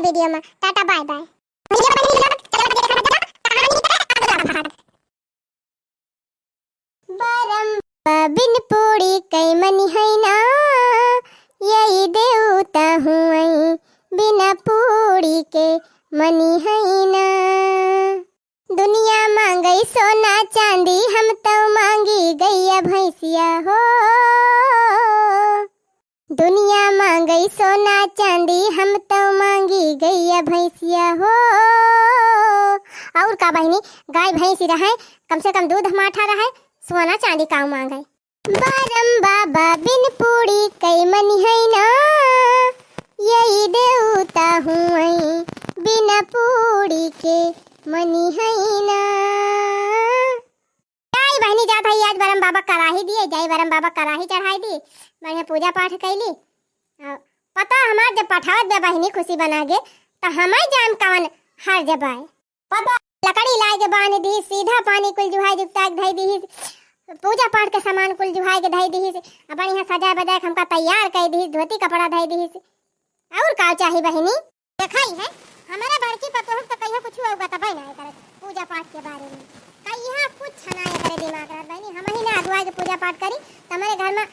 Video में। Tata bye bye. बरम बिन पूरी कई मनी है ना, यही देवता हूँ बिना पूरी के मनी है ना। दुनिया मांगई सोना चांदी, हम तो मांगी गैया भैंसिया हो। दुनिया मांगई सोना चांदी, हम तो मांगी गैया भैंसिया हो। और का बहनी, गाय भैंसी रहे, कम से कम दूध माठा रहे, सोना चांदी का मांगे। बरम बाबा बिन पूरी कई मनी है ना, यही देवता हूँ बिना पूरी के मनी है ना। जय बहनी जात है आज बरम बाबा कराही दिए, जय बरम बाबा कराही चढ़ाई दी, बढ़िया पूजा पाठ कैली। पता हमार जब पठावत बे बहनी खुशी बना गे तो हमें जान कवन हर जबाए। पता लकड़ी लाए के बांध दी, सीधा पानी कुल जुहाई जुगता धई दी, पूजा पाठ के सामान कुल जुहाई के धई दी, अपन यहाँ सजा बजा हमका तैयार कर दी, धोती कपड़ा धई दी। और का चाहिए बहनी? देखाई है हमारा बड़की पतोह तो कहियो कुछ होगा तब ना करे पूजा पाठ के बारे में। कहिया कुछ ना करे दिमाग रह बहनी, हम ही ना अगुआ के पूजा पाठ करी हमारे घर में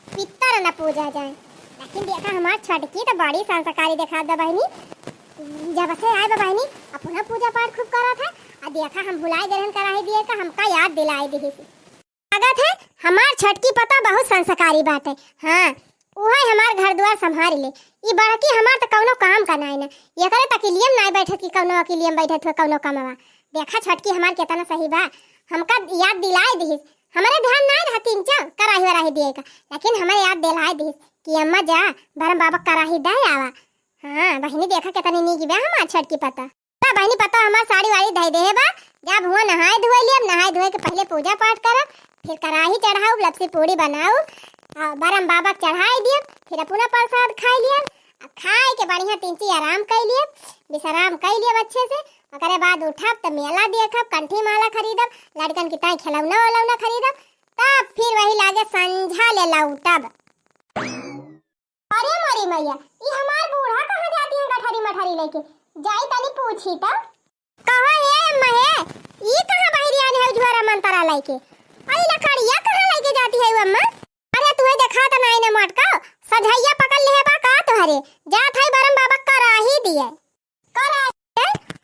पितर न पूजा जाए। लेकिन देखा हमार छटकी तो बड़ी संस्कारी देखा दे बहनी, जब से आए बहनी अपना पूजा पाठ खूब करा था। और देखा हम भुलाई ग्रहण कराई दिए का हमका याद दिलाई दी। लागत है हमार छटकी पता बहुत संस्कारी बात है। हाँ वही हमार घर द्वार संभाल ले। ये बड़की हमार तो कौनो काम का नहीं ना, ये करे तकिलियम नहीं बैठत कि कौनो अकिलियम बैठत हो कौनो कमवा। देखा छटकी हमार कितना सही बा, हमका याद दिलाई दी। हमारे ध्यान नहीं रहा तीन चार कराही वराही दिए का, लेकिन हमें याद दिलाई दी कि अम्मा जा बरम बाबा कराही दे आवा। हाँ बहनी देखा कितनी नीक बा हमार छटकी पता। बहनी पता हमार साड़ी वाड़ी धई दे बा, जब हुआ नहाए धोए लियम, नहाए धोए के पहले पूजा पाठ करब, फिर कराही चढ़ाऊ, लपसी पूड़ी बनाऊ, बरम बाबा चढ़ाई दिए, फिर अपना प्रसाद खाई लिया, खाए के बढ़िया तीन ची आराम कर लिए, विश्राम कर लिए अच्छे से। ओकरे बाद उठब तो मेला देखब, कंठी माला खरीदब, लड़कन की ताई खिलौना वलौना खरीदब, तब फिर वही लागे संझा ले लौटब। अरे मोरी मैया, ये हमार बूढ़ा कहाँ जाती है गठरी मठरी लेके? जाई तनी पूछी तब। कहाँ है अम्मा है? ये कहाँ बहरिया है झोरा मंतरा लेके? अरे लकड़िया कहाँ लेके जाती है वो अम्मा? अरे तुम्हें देखा तो नहीं ना मटका, सझैया पकड़ ले बा का तोहरे? जात है बरम बाबा कराही दिए। कराही?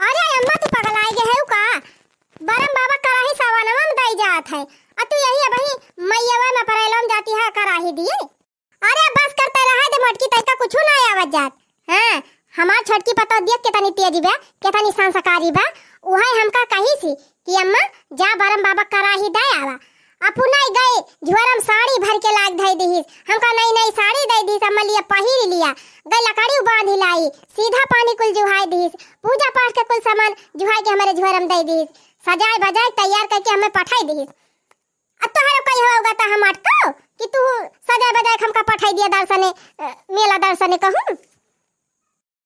अरे अम्मा तू पगलाई गे है का? बरम बाबा कराही सवानवा में दई जात है, और तू यही भाई मैयावा में परेलम जाती है कराही दिए। अरे बस करते रहे दे मटकी तैका कुछ ना आवत जात। हां हमार छटकी पता देख कितनी तेजी बा, कितनी संस्कारी बा। उहाई हमका कही थी कि अम्मा जा बरम बाबा कराही दे आवा। अपना गए झोरम साड़ी भर के लाग धई दी, हमका नई नई साड़ी दे दी, अम्मा लिया पहिर लिया, गई लकड़ी बांध लाई, सीधा पानी कुल जुहाई दी, पूजा पाठ के कुल सामान जुहाई के हमारे झोरम दे दी, सजाए बजाए तैयार करके हमें पठाई दी। अब तोहरा कही होगा ता हम अटको कि तू सजाए बजाए हमका पठाई दिया दर्शने मेला दर्शने कहूं।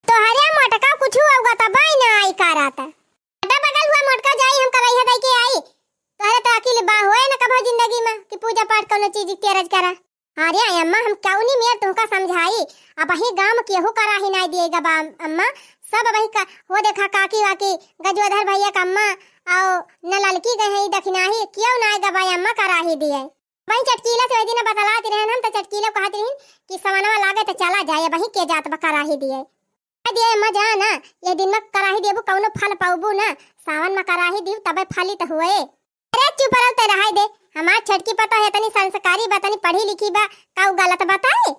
तोहरे मटका कुछ होगा ता बाई ना आई कराता। अड्डा बगल हुआ मटका जाई हम करैया दई के आई। तोहरे तो अकेले बा होए ना कभी जिंदगी में कि पूजा पाठ कोनो चीज तेरज करा। अरे अम्मा हम कौनी मेर तुमका समझाई, अब वही गांव में केहू कराही नहीं दिएगा बा अम्मा, सब वही का हो देखा काकी वाकी गजोधर भैया का अम्मा आओ न लड़की गई दखिनाही क्यों ना आएगा भाई अम्मा कराही दिए। वही चटकीला से दिन बतलाते रहे हम तो चटकीला कहते रही कि सवनवा लागे तो चला जाए, वही के जात बा कराही दिए। दिए अम्मा जा ना, ये दिन में कराही देबू कौनो फल पाऊबू ना, सावन में कराही दी तबे फली तो हुए। अरे चुप रहो ते रहाई दे, हमार छटकी पता है तनी संस्कारी बा, तनी पढ़ी लिखी बा, काऊ गलत बताए?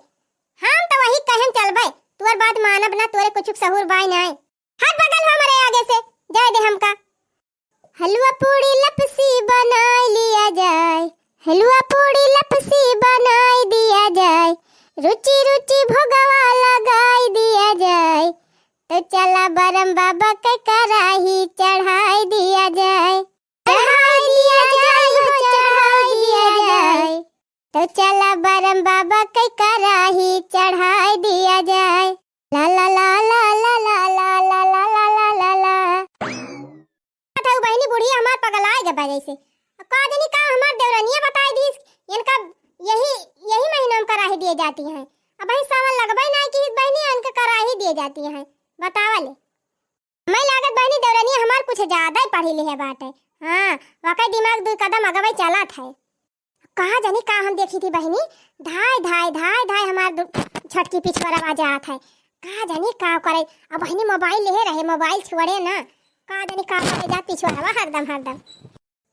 हम तो वही कहम चलबे, तोर बात मानब ना, तोरे कुछ सहूर बाई नहीं। हट बगल हमारे आगे से जाए दे हमका। हलवा पूड़ी लपसी बनाई लिया जाए, हलवा पूड़ी लपसी बनाई दिया जाए, रुचि रुचि भोगवा लगाई दिया जाए, तो चला बरम बाबा के कराही चढ़ाई दिया जाए, चढ़ाई दिया जाए, चढ़ाई दिया जाए, तो चला बरम बाबा के कराही चढ़ाई दिया जाए। ला ला ला ला ला ला ला ला ला ला ला ला ला। बताओ बहनी बूढ़ी हमार पगलाए के बजे से का देनी का हमार देवरनिया बताई दी इनका यही यही महीना में कराही दिए जाती हैं। अब भाई सावन लगबाई नहीं कि बहनी इनके कराही दिए जाती हैं। बतावा ले। मैं लागत बहनी देवरानी हमार कुछ ज्यादा ही पढ़ी ली है बाटे। हाँ वाकई दिमाग दो कदम अगवे चला था। कहा जानी का हम देखी थी बहनी, धाय धाय धाय धाय हमार छटकी पीछे पर आवाज आत है। कहा जानी का करे, अब बहनी मोबाइल ले रहे, मोबाइल छोड़े ना, कहा जानी का करे जा पीछे हरदम हरदम।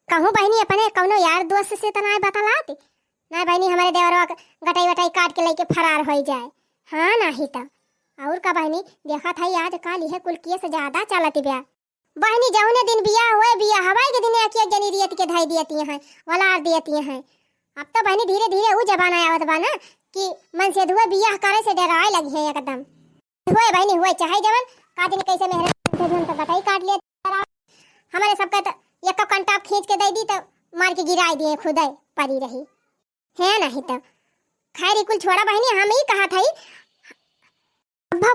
कहूँ बहनी अपने कौनो यार दोस्त से तो ना बतलाती ना बहनी, हमारे देवरवा गटाई वटाई काट के लेके फरार हो जाए। हाँ नहीं तो और का बहनी देखा था आज काली है कुल किए से ज्यादा चलती ब्याह। बहनी जौने दिन बियाह हुए बियाह हवाई के दिन एक जनी रियत के धाई दियती हैं वलार दियती हैं। अब तो बहनी धीरे धीरे वो जमाना आवत बा ना कि मन से धुए बियाह करे से डराए लगी है एकदम। हुए बहनी हुए चाहे जवन का दिन कैसे मेहनत से धुन तो गटाई काट लिया। हमारे सबका तो एक कंटाप खींच के दे दी तो मार के गिराई दिए खुद परी रही है नहीं तो खैर कुल छोड़ा बहनी। हम ही कहा था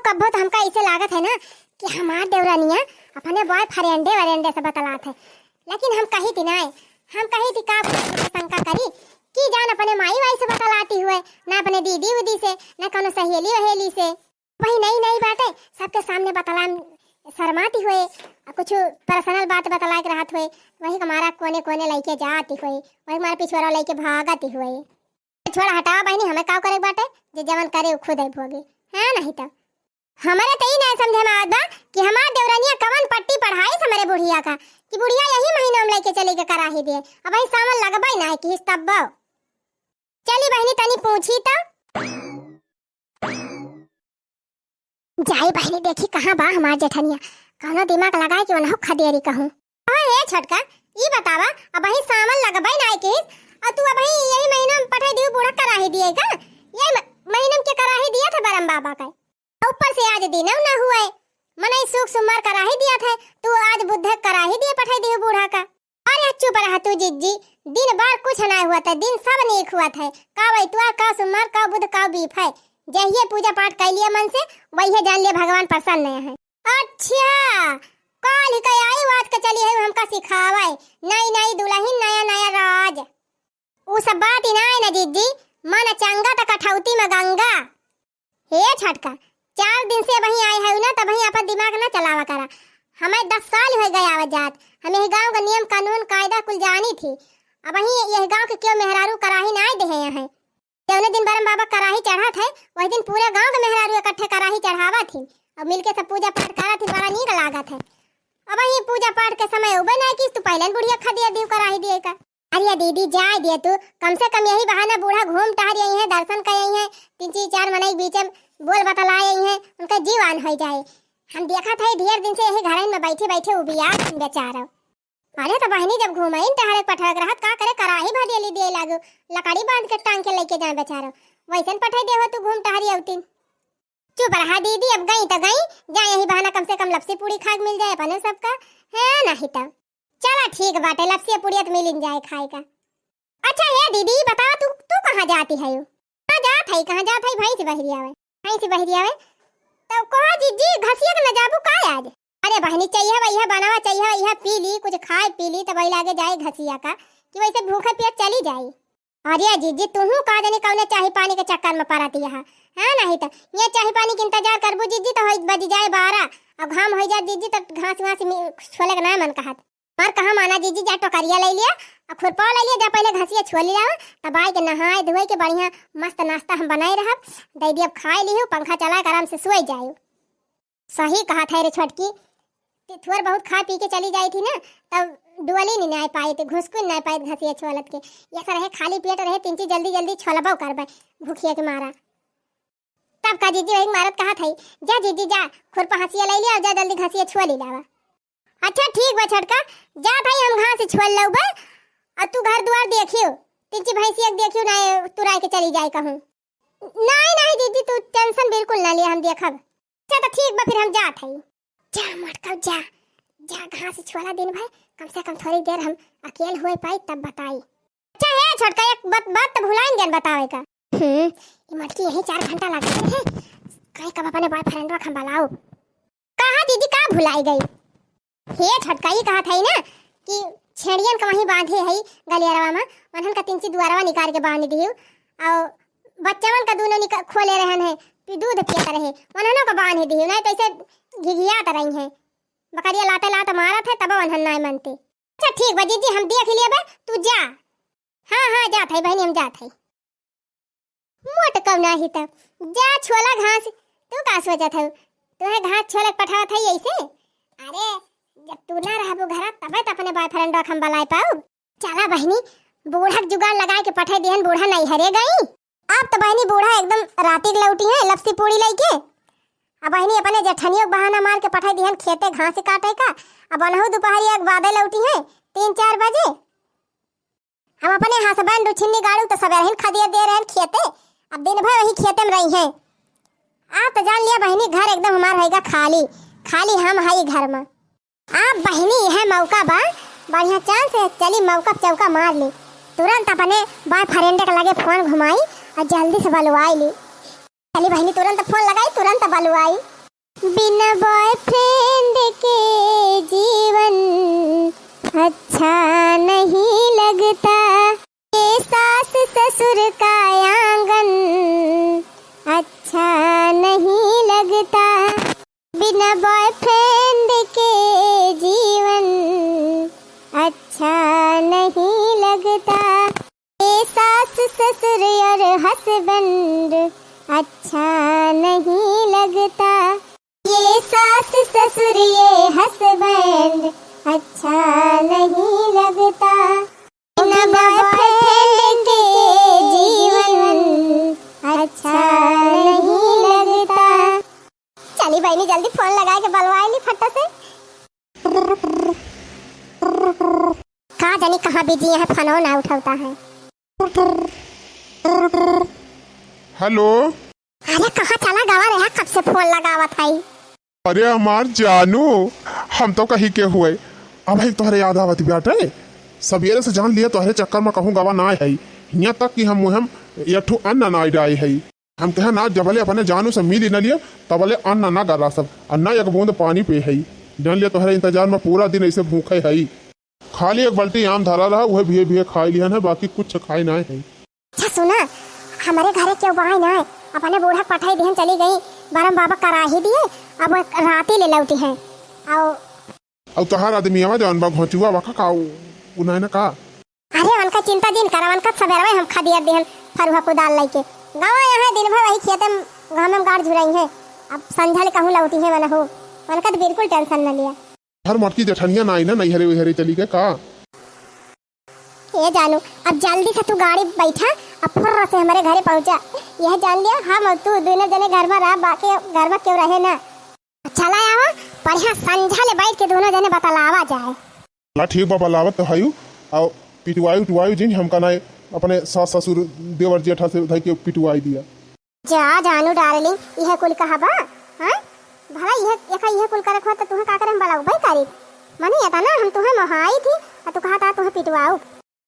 कब्बो तो हमका ऐसे लागत है ना कि हमार देवरानिया अपने बॉय फ्रेंडे वरेंडे से बतलात है, लेकिन हम कही थी ना, हम कही थी का शंका करी कि जान अपने माई वाई से बतलाती हुए ना अपने दीदी उदी से ना कोनो सहेली वहेली से। वही नई नई बातें सबके सामने बतला शर्माती हुए, कुछ पर्सनल बात बतला के रहत हुए, वही हमारा कोने कोने लेके जाती हुई, वही हमारे पिछवाड़ा लेके भागती हुए। छोड़ा हटाओ बहनी, हमें का करे बाटे जे जवन करे वो खुद ही भोगे है नहीं तो। हमारे तो ही नहीं समझे में आवत बा कि हमार देवरानिया कवन पट्टी पढ़ाई हमारे बुढ़िया का कि बुढ़िया यही महीना में लेके चले के कराही दे। अब वही सामान लगबाई ना कि तब चली बहनी तनी पूछी तो जाई बहनी देखी कहाँ बा हमार जेठनिया, कौनो दिमाग लगाए कि उन्हों खदेरी कहूँ। हाँ ये छोटका ये बतावा अब वही सामान लगबाई ना कि और तू अब यही महीना में पठाई दियो बूढ़ा कराही दिएगा, यही महीना में के कराही दिया था बरम बाबा का, ऊपर से आज दिन ना हुआ है मने सुख सुमार कराही दिया था, तू आज बुद्ध कराही दिए पठाई दियो बूढ़ा का। अरे चुप रहा तू जिज्जी, दिन बार कुछ ना हुआ था, दिन सब नेक हुआ था। का वैतवार का सुमार का बुध का बीफ है, जहिए पूजा पाठ कर लिया मन से वही जान लिया भगवान प्रसन्न है। अच्छा काल ही कई आई बात का चली है हमका सिखावे नई नई दुल्हन नया नया राज, वो सब बात ही ना है ना जिज्जी, मन चंगा तक कठौती में गंगा। हे छटका 4 दिन से वही आए है ना तब वही अपन दिमाग ना चलावा करा। हमें 10 साल हो गए आवत जात, हमें यह गांव का नियम कानून कायदा कुल जानी थी। अब वही यह गांव के क्यों मेहरारू कराही ना दे हैं, जौने दिन बरम बाबा कराही चढ़ा थे वही दिन पूरे गांव के मेहरारू इकट्ठे कराही चढ़ावा थी और मिलके सब पूजा पाठ करा थी, बड़ा नीक लागत है। अब वही पूजा पाठ के समय उबे ना कि तू पहले बुढ़िया खा दिया दियो कराही दिए का। अरे दीदी जाए दिए तू, कम से कम यही बहाना बूढ़ा घूम टहर यही है, दर्शन कर यही है, 3-4 मनाई बीच बोल बतला यही है, उनका जीवन हो जाए। हम देखा था ढेर दिन से यही घर में बैठे बैठे उबिया बेचारा। अरे तो बहनी जब घूमई टहरे पठक रहत का करे कराही भरियली दिए लागू, लकड़ी बांध के टांग के लेके जाए बेचारा, वैसन पठाई देव तू घूम टहरी अवतीन। चुप रहा दीदी, अब गई तो गई, जा यही बहाना कम से कम लपसी पूरी खाग मिल जाए अपने सबका है नहीं तो। चला ठीक बाटे, लपसी पूरी तो मिल जाए खाए का। अच्छा ये दीदी बता तू तू कहाँ जाती है, कहाँ जात है, कहाँ जात है? भैंस बहरी आवे, भैंस बहरी आवे तो कहा जीजी घसिया के न जाबू का आज? अरे बहनी चाहिए भैया बनावा चाहिए भैया पी ली कुछ खाए पी ली तब लागे जाए घसिया का कि वैसे भूखे पेट चली जाए। अरे जीजी तू का जाने कौन चाय पानी के चक्कर में पड़ती है नहीं तो ये चाय पानी के इंतजार करबू जीजी तो बज जाए 12 अब घाम हो जाए जीजी तो घास घास छोले का ना मन कहत मार कहाँ माना जीजी जा टोकरिया ले लिया और खुरपा ले लिया, जा पहले घसिया छोल लिया तब आई के नहाए धोए के बढ़िया मस्त नाश्ता हम बनाए रह दे दी, अब खाए ली पंखा चला कर आराम से सोई जाए। सही कहा था रे छोटकी, थोड़ा बहुत खा पी के चली जाई थी ना तब डुअली नहीं आ पाई थी, घुसकुन नहीं पाई घसिया छोलत के, ऐसा रहे खाली पेट रहे 3 चीज जल्दी जल्दी छोलबो करबे भूखिया के मारा। तब का जीजी वही मारत कहा था जा जीजी जा खुरपा हसिया ले लिया और जा जल्दी घसिया छोल लावा। अच्छा ठीक बा छटका जा भाई हम घास छोल लऊबे और तू घर द्वार देखियो 3 भैंसिया देखियो ना तुराई के चली जाए कहूं। नहीं नहीं दीदी तू टेंशन बिल्कुल ना ले हम देखब। अच्छा तो ठीक बा फिर हम जात हई, जा मटकब जा जा घास छोला दिन भाई कम से कम थोड़ी देर हम अकेले होए पाई तब बताई। अच्छा है छटका एक बात तो भुलाइन गन बतावे का, ये मटकी यही 4 घंटा लग गए हैं कहीं कब अपने बॉयफ्रेंड को खंबालाओ। कहा दीदी का भुलाई गई हे छटका ही कहा था ना कि छेड़ियन का वहीं बांधे है गलियारवा में उन्हन का 3 दुआरवा निकाल के बांध दियो और बच्चवन का दोनों खोले रहन है दूध पिया रहे उन्होंने को बांध दियो नहीं तो ऐसे घिघियात रही हैं। बकरिया लाते लाते मारा थे तब वहन नहीं मनते। अच्छा ठीक बा जीजी हम देख लिए बे तू जा। हाँ जात है बहनी हम जात है। मोट कब नहीं तब जा छोला घास तू का सोचत है तुम्हें घास छोला पठावत है ऐसे। अरे जब तू ना रहबो घर तबे तो अपने बॉयफ्रेंड हम बलाई पाऊ। चला बहनी बूढ़ा जुगाड़ लगा के पठे दिहन बूढ़ा नहीं हरे गई। अब तो बहनी बूढ़ा एकदम राती लौटी है लपसी पूड़ी लेके। अब बहनी अपने जठनियों बहाना मार के पठे दिहन खेते घास काटे का। अब अनहु दोपहरी एक बादे लौटी है 3-4 बजे। हम अपने हसबैंड छिन्नी गाड़ू तो सबेरहिन खदिया दे रहे खेते। अब दिन भर वही खेते में रही हैं। आप तो जान लिया बहनी घर एकदम हमारा रहेगा खाली खाली हम है घर में। आप बहनी यह मौका बा बढ़िया चांस है चली मौका चौका मार ली। तुरंत अपने बॉयफ्रेंड के लगे फोन घुमाई और जल्दी से बलवाई ली। चली बहनी तुरंत फोन लगाई तुरंत बलवाई। बिना बॉयफ्रेंड के जीवन अच्छा नहीं लगता। ये सास ससुर का आंगन अच्छा नहीं लगता। बिना बॉयफ्रेंड के जीवन अच्छा नहीं लगता। ये सास ससुर और हस्बैंड अच्छा नहीं लगता। ये सास ससुर ये हस्बैंड अच्छा नहीं लगता। बिना बॉयफ्रेंड के जीवन अच्छा नहीं लगता। चली बहनी जल्दी फोन लगा के बलवाई ली फटा से। कहाँ जानी कहाँ बिजी है फोन ना उठाता है। हेलो। अरे कहाँ चला गवा रहा कब से फोन लगावा था। अरे हमार जानू हम तो कहीं के हुए अब है तोहरे याद आवत बाटे। सवेरे से जान लिया तोहरे चक्कर में कहूँ गवा ना है यहाँ तक कि हम यठू अन्न ना डाई है। हम कहे ना जबले अपने जानू से मिल न लिया तबले अन्न ना गला सब अन्ना एक बूंद पानी पे है। जान लिया तोहरे इंतजार में पूरा दिन ऐसे भूखे है। खाली एक बाल्टी आम धरा रहा वह भी खाई लिया है बाकी कुछ खाई ना है। अच्छा सुना हमारे घर क्यों बाई ना अपने बूढ़ा पठाई दिहन चली गई बरम बाबा करा ही दिए। अब राती ले लौटी है और तोहार आदमी आवा जौन बा घोचुआ वखा का उन्हें ना का। अरे उनका चिंता दिन करा उनका सवेरे हम खदिया दिहन फरुहा को दाल लेके गाँव यहाँ दिन भर वही खेते में गाँव में गाड़ झुराई है। अब संझल कहूँ लौटी है मैंने हो उनका तो बिल्कुल टेंशन न लिया। हर मोटकी जठनिया ना आई ना नहीं हरे हरे चली गए का। ये जानू अब जल्दी से तू गाड़ी बैठा अब फुर्र से हमारे घरे पहुंचा। यह जान लिया हम और तू दोनों जने घर में रह बाकी घर में क्यों रहे ना। चला आवा बढ़िया संझा ले बैठ के दोनों जने बतलावा जाए। ला ठीक बा बलावत तो हयू और पिटवाई जिन हमका ना अपने सास ससुर देवर जेठा से धई के पिटवाई दिया। जा जानू डार्लिंग यह कुल कहा बा हां भला यह कुल कर रखवा तो तुहे का करम बलाऊ भाई कारी मानी ये ना हम तुहे मोहाई थी और तू कहा था तुहे पिटवाऊ।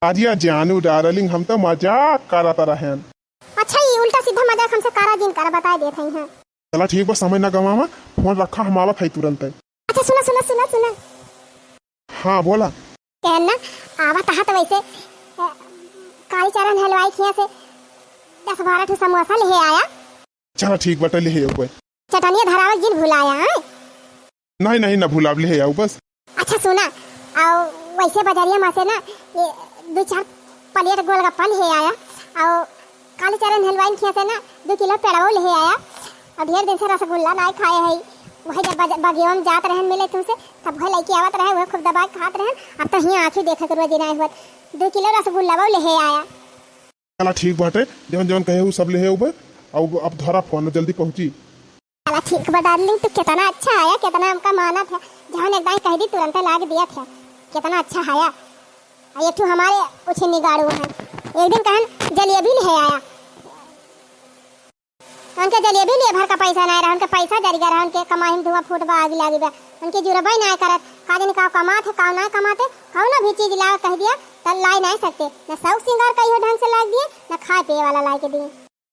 आजिया जानू डार्लिंग हम तो मजाक करत रहन। अच्छा ये उल्टा सीधा मजाक हमसे कारा दिन कर बता देत हैं। चला ठीक बा समय ना गवावा फोन रखा हम आवत है तुरंत। अच्छा सुना हाँ बोला कहना आवा कहा तो वैसे काली चरण हलवाई खिया से 10-12 ठो समोसा ले आया। चला ठीक बटा ले आओ चटनिया धरावल जिन भुलाया है। नहीं ना भुलाव ले आओ बस। अच्छा सुना और वैसे बाजारिया में से ना ये 2-4 प्लेट गोलगप्पा ले आया और काली चरण हलवाई खिया से ना 2 किलो पेड़ाओ ले आया। और ढेर दिन से रसगुल्ला ना खाए है वही जब बगियों में जात रहन मिले तुमसे तब वह लड़की आवत रहे वह खूब दबा खात रहन। अब तो यहाँ आँखें देखा करो दिन आए 2 किलो रसगुल्ला वो ले आया। चला ठीक बाटे जवन कहे वो सब ले आओ और अब धरा फोन जल्दी पहुंची। चला ठीक बा डार्लिंग तू कितना अच्छा आया कितना हमका माना था जहाँ एकदम कह दी तुरंत लाग दिया था कितना अच्छा आया। ये तो हमारे कुछ निगाड़ू है एक दिन कहन जलेबी ले आया उनके जलेबी लिए भर का पैसा ना रहा उनके पैसा जरी गया उनके कमाई धुआं फूटबा आगे लागी बा उनके जुरबई ना करत का दिन का कमाते का ना कमाते कौन भी चीज ला कह दिया त लाई नहीं सकते ना शौक सिंगार कहियो ढंग से लाग दिए ना खाए पिए वाला ला के दिए।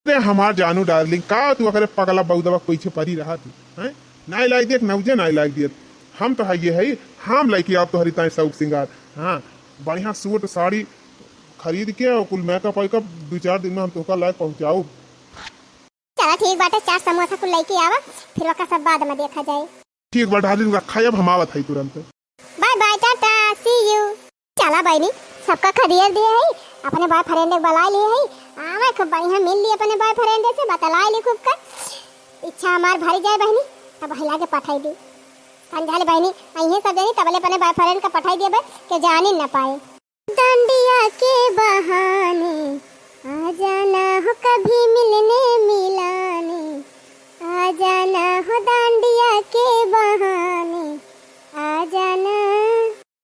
अरे हमार जानू डार्लिंग का तू अगर पगला बहुदवा पीछे पड़ी रहा थी हैं नहीं लाइक देख नौजे नहीं लाइक दिए हम तो है ये है हम लाइक आप तो हरिता शौक सिंगार। हाँ बढ़िया सूट साड़ी खरीद के और कुल मेकअप वेकअप 2-4 दिन में हम तोका लायक पहुँचाऊ। चला ठीक बाटे 4 समोसा को लेके आवा फिर वका सब बाद में देखा जाए। ठीक एक बार डार्लिंग रखा है, अब हम आवत है तुरंत। Bye bye tata see you. चला बहनी सबका खरीद दिया है, अपने बॉयफ्रेंड के बुला लिए है, आवे खूब बढ़िया मिल ली अपने बॉयफ्रेंड से बतला ली खूब का इच्छा हमार भरी जाए बहनी, तब हिला के पठाई दी समझा ले बहनी। अइहे सब जानी तबले अपने बॉयफ्रेंड का पठाई दिए के जानी न पाए। डांडिया के बहाने आ जाना हो कभी मिलने मिलाने, आ जाना हो डांडिया के बहाने आ जाना।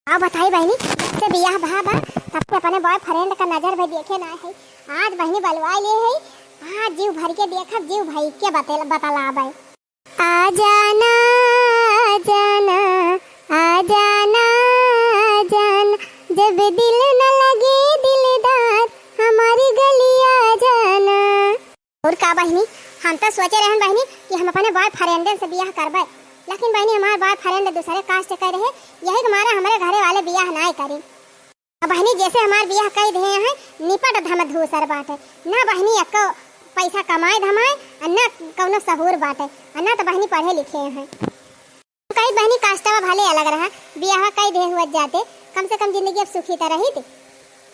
आ बताई बहनी से बियाह भाबा तब से अपने बॉयफ्रेंड का नजर भी देखे ना है, आज बहनी बलवा ले है, आज जीव भर के देखब जीव भाई के बतलाबे। आ जाना आ जाना आ जाना आ जाना, जब दिल न लगे दिलदार हमारी गली आ जाना। और का बहनी हम तो सोचे रहन बहनी कि हम अपने बॉयफ्रेंड से बियाह करबे, लेकिन बहनी हमारे बॉयफ्रेंड दूसरे कास्ट के रहे, यही तुम्हारा हमारे घरे वाले बियाह ना करे। अब बहनी जैसे हमारे बियाह कई दिए हैं निपट धम धूसर बाटे, ना बहनी एको पैसा कमाए धमाए अन्ना कौनो सहूर बाटे, अन्ना तो बहनी पढ़े लिखे हैं। कई बहनी कास्टवा भले अलग रहा, बियाह कई दे हुआ जाते, कम से कम जिंदगी अब सुखी तो रही थी।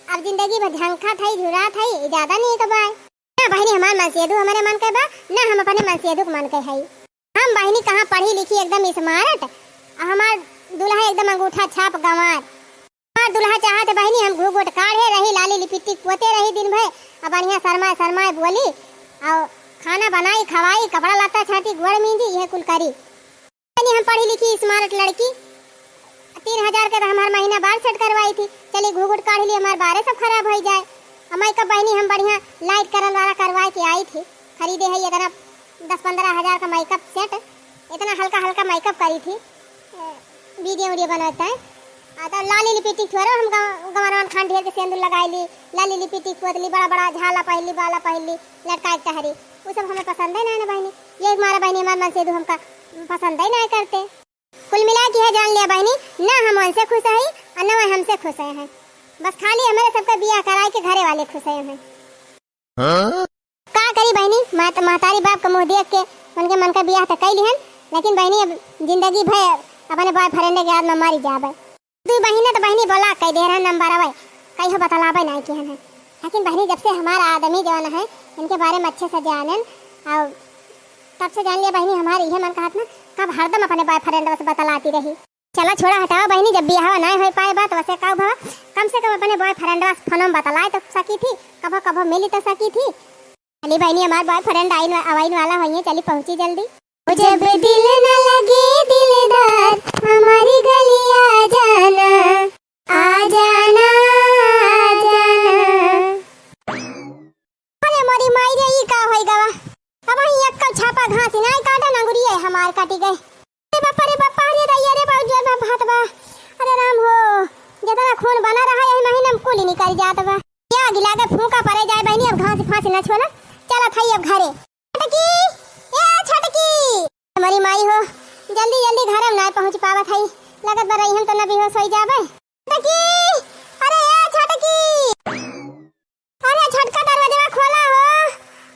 अब जिंदगी में झंखा थी झुरा थी ज्यादा नहीं तो बाय ना बहनी हमारे मन से हमारे मन के बा, ना हम अपने मन से मन के है। हम बहनी कहाँ पढ़ी लिखी एकदम स्मार्ट, हमार दुल्हा एकदम अंगूठा छाप गंवार। हमार दुल्हा चाहते बहनी हम घूघूट काढ़े रही लाली लिपस्टिक पोते रही दिन भर, अब बढ़िया शर्मा शर्मा बोली और खाना बनाई खवाई कपड़ा लाता छाती गोड़ मींदी यह कुल करी। हम पढ़ी लिखी स्मार्ट लड़की 3000 के हमार महीना बाल सेट करवाई थी, चली घूघूट काढ़ ली हमारे बारे सब खराब हो जाए। मेकअप बहनी हम बढ़िया लाइट करन वाला करवा के आई थी, खरीदे है ये 10-15 हजार का मेकअप सेट, इतना हल्का हल्का मेकअप करी थी, वीडियो बनवाता है। तो लाली लिपस्टिक छोड़ो हम गंवारन खान ढेर के सिंदूर लगाई ली, लाली लिपस्टिक पोतली बड़ा बड़ा झाला पहली बाला पहली लटकाई टहरी, वो सब हमें पसंद है ना बहनी, ये हमारा बहनी हमारे मन से हमका पसंद ही नहीं करते। कुल मिला के है जान लिया बहनी, ना हम उनसे खुश है और ना वह हमसे खुश है, बस खाली हमारे सबका बियाह कराए के घरे वाले खुश है। का करी बहनी महतारी बाप का मुँह देख के उनके मन का बियाह तो कैली हन, लेकिन बहनी अब जिंदगी भर अपने बॉयफ्रेंड के याद में मारी जाबे। तू बहनी तो बहनी बोला कई दे रहा नंबर आवे कई हो बतलाबे नहीं कि है, लेकिन बहनी जब से हमारा आदमी जवान है इनके बारे में अच्छे से जानन और तब से जान लिया बहनी हमारे यह मन कहत ना कब हरदम अपने बॉयफ्रेंड से बतलाती रही। चला छोड़ा हटाओ बहनी, जब बियाह नहीं हो पाए बात वैसे का भवा कम से कम अपने बॉयफ्रेंड से फोन बतलाए तो सकी थी, कभो कभो मिली तो सकी थी। चली बहनी हमारे बॉयफ्रेंड आवाइन वाला हुई, चली पहुंची जल्दी। जब दिल न लगे दिलदार हमारी गली आ जाना आ जाना आ जाना। अरे मोरी माई रे ई का होई गवा, अब ही अक्कल छापा घास नहीं काटा नंगुरिए हमार काटी गए। अरे बापा रे दैया रे बाबू मैं भात बा, अरे राम हो जितना खून बना रहा है महीने में कुली निकल जात बा, क्या गिला के फूंका पड़े जाए बहनी। अब घास फांस न छोड़ा, चला थई अब घरे। छटकी ए छटकी हमारी माई हो जल्दी जल्दी घर में ना पहुंच पावत है, लगत बा रही हम तो न बेहोश हो जाबे। छटकी अरे ए छटकी, अरे छटका दरवाजा खोला हो,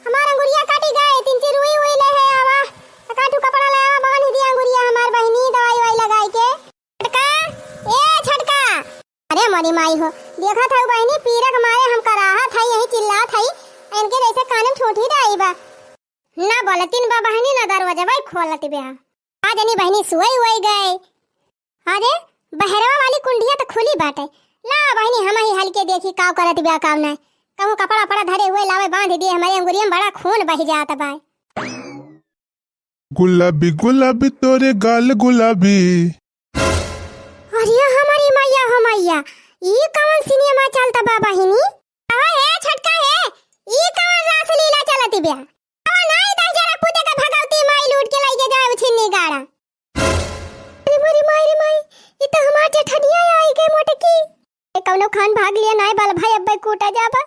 हमार अंगुरिया काटी गए, 3 रुई हुई ले है आवा काटू कपड़ा ले आवा बांध दिया अंगुरिया हमार बहनी दवाई वाई लगाई के। छटका ए छटका, अरे हमारी माई हो देखा था बहनी पीरक मारे हम कराहा था यही चिल्ला था इनके जैसे कान में ठोठी दाई बा ना बोलतीन बा बहनी ना दरवाजा भाई खोलती बे। आज नहीं बहनी सुई हुई गए, अरे बहरवा वाली कुंडिया तो खुली बाटे, ला बहनी हम ही हल्के देखी काव करत बे काम ना कहूं कपड़ा पड़ा धरे हुए लावे बांध दिए हमारे अंगुरिया में बड़ा खून बह जाता बा। गुलाबी गुलाबी तोरे गाल गुलाबी, अरे हमारी मैया हो मैया ई कौन सिनेमा चलता बा बहनी। अबे हे छटका है ई कौन रास लीला चलती बे, अब नहीं दे जरा कूदे का भगावती माई लूट के लाइके जाए छिन्नी गाड़ा। अरे मोरी माई ई तो हमार जेठनिया आई गए मोटकी, ए कौनो खान भाग लिया नाय बाल भाई अब्बे कूटा जाबा।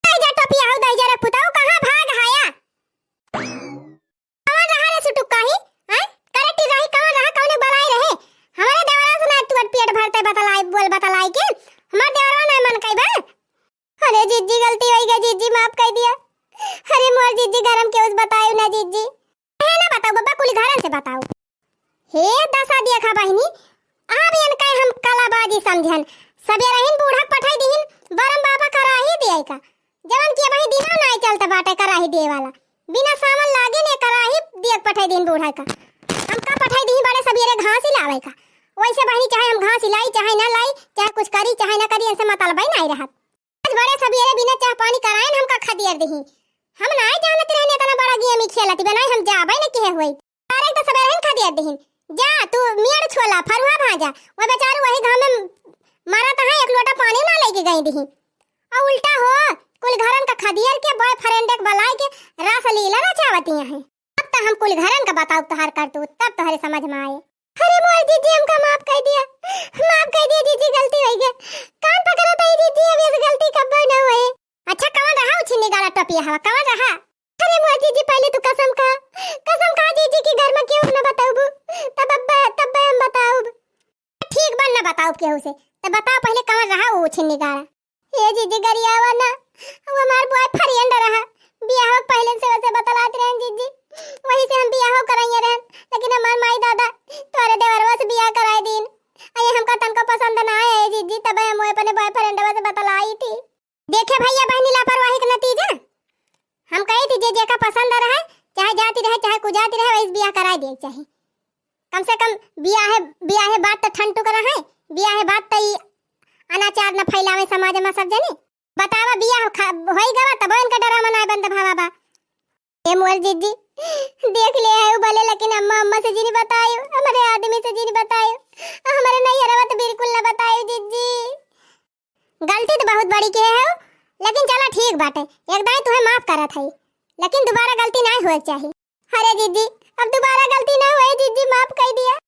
आई जा टोपी आउ दे जरा पुताऊ कहां भाग आया, कहां रहा रे सुटुका ही हैं करटी रही कहां रहा कौने बलाई रहे हमारे देवरा से ना तू पेट भरते बतलाई बोल बतलाई के हमार देवरा ना मन कई बा। अरे जीजी गलती हो गई जीजी माफ कर दिया, अरे मोर जीजी गरम के उस बतायो ना जीजी है ना बताओ बाबा कुल घरन से बताओ। हे दशा देखा बहिनी, अब इनका हम कलाबाजी समझन। सबे रहिन बूढ़ा पठाई दिहिन, बरम बाबा कराही दिए का। जवन के भाई दिना नहीं चलता बाटे कराही दिए वाला। बिना सामान लागे ने कराही दिए पठाई दिन बूढ़ा का। हम का पठाई दिहिन बड़े सबेरे घास ही लावे का। वैसे बहिनी चाहे हम घास लाई चाहे ना लाई, चाहे कुछ करी चाहे ना करी, ऐसे मतलब नहीं रहत। आज बड़े सबेरे बिना चाह पानी करायन हम का खदियर दिही। हम ना जानत रहने तना बड़ा गेम खेलती बनाई, हम जाबे न के होई। अरे तो सबेरे हम खदियर दिहिन। जा तू मेड़ छोला फरुआ भाजा, वो बेचारू वही घाम में मारा ता है, एक लोटा पानी ना लेके गई दिही। और उल्टा हो कुल घरन का खदियर के बॉयफ्रेंड के बलाई के रास लीला रचावती हैं। अब तो हम कुल घरन का बताओ तोहार कर तू, तब तोहरे समझ में आए। अरे मोर जीजी हमका माफ कर दिया, माफ कर दिया जीजी, गलती हो गई। कान पकड़ा था जीजी, अब ये गलती कब न होए। अच्छा कौन रहा उछिनी गाला टोपिया हवा, कौन रहा? अरे मोर जीजी पहले तू कसम खा जीजी की घर में क्यों न बताऊबू, तब हम बताऊब। ठीक बन न बताऊब केहू से, तब बताओ पहले कौन रहा वो उछिनी गाला। ये जीजी गरियावा ना, वो हमार बॉयफ्रेंड रहा। बियाह पहले से वैसे बतलात रहन जीजी, वही से हम बियाह कराइए रहन। लेकिन हमार माई दादा तोरे देवरवा से बियाह कराए दिन। अये हमका तनको पसंद ना आए जीजी, तब हम अपने बॉयफ्रेंडवा से बतलाई थी। देखे भैया बहनी लापरवाही का नतीजा। हम कही थी जे जेका पसंद रहा चाहे जाती रहे चाहे कुजाती रहे, वैसे बियाह कराए दिए चाहिए। कम से कम बियाह बात तो ठंडू कर रहा है, बियाह बात तो अनाचार न फैलावे समाज में सब जने। बतावा बियाह होई गवा तब इनका ड्रामा ना बंद भावा। ए मोर जीजी देख ले है भले, लेकिन अम्मा से जी नहीं बतायो, हमारे आदमी से जी नहीं बतायो, हमारे नहीं हरवा तो बिल्कुल ना बतायो जीजी। गलती तो बहुत बड़ी के है, लेकिन चला ठीक बाटे, एक दाई तुम्हें माफ करत है, लेकिन दोबारा गलती ना होए चाहिए। अरे जीजी अब दोबारा गलती ना होए जीजी, माफ कर दिया।